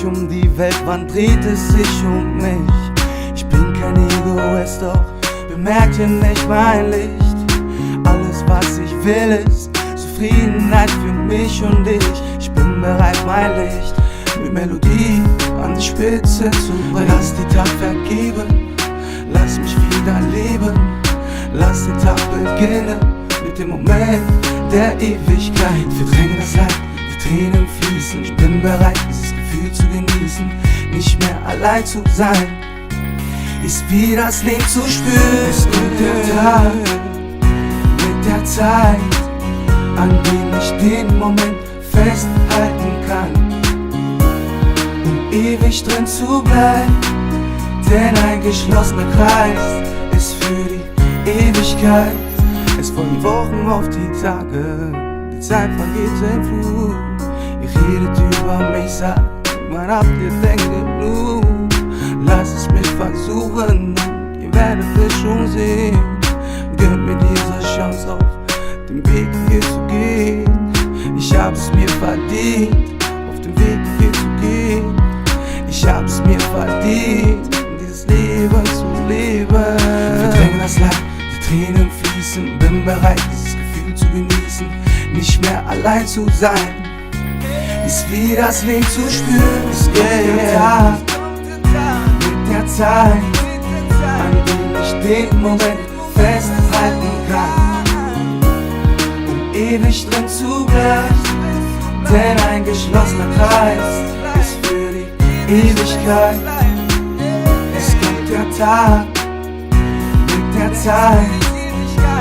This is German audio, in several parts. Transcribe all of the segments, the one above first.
mich um die Welt, wann dreht es sich um mich? Ich bin kein Egoist, doch bemerkt ihr nicht mein Licht. Alles was ich will ist Zufriedenheit für mich und dich. Ich bin bereit mein Licht mit Melodie an die Spitze zu bringen. Lass die Tat vergeben, lass mich wieder leben. Lass den Tag beginnen mit dem Moment der Ewigkeit. Verdränge das Leid, die Tränen fließen. Ich bin bereit, dieses Gefühl zu genießen. Nicht mehr allein zu sein, ist wie das Leben zu spüren. Es kommt der Tag mit der Zeit, an dem ich den Moment festhalten kann, um ewig drin zu bleiben. Denn ein geschlossener Kreis ist für die Ewigkeit. Es folgen Wochen auf die Tage, die Zeit vergeht im Flug. Ihr redet über mich, sagt, wann habt ihr denn genug? Lass es mich versuchen, ihr werdet es schon sehen. Gönnt mir diese Chance, auf dem Weg hier zu gehen. Ich hab's mir verdient, auf dem Weg hier zu gehen. Ich hab's mir verdient, dieses Leben zu leben. Verdränge das Leid, die Tränen fließen. Bin bereit, dieses Gefühl zu genießen. Nicht mehr allein zu sein, ist wie das Leben zu spüren. Es kommt der Tag mit der Zeit, an dem ich den Moment festhalten kann, um ewig drin zu bleiben. Denn ein geschlossener Kreis ist für die Ewigkeit. Es kommt der Tag mit der Zeit,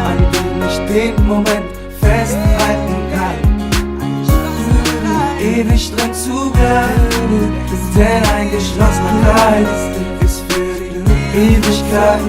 an dem ich den Moment festhalten kann, ewig drin zu bleiben. Denn ein geschlossener Kreis ist für die Ewigkeit.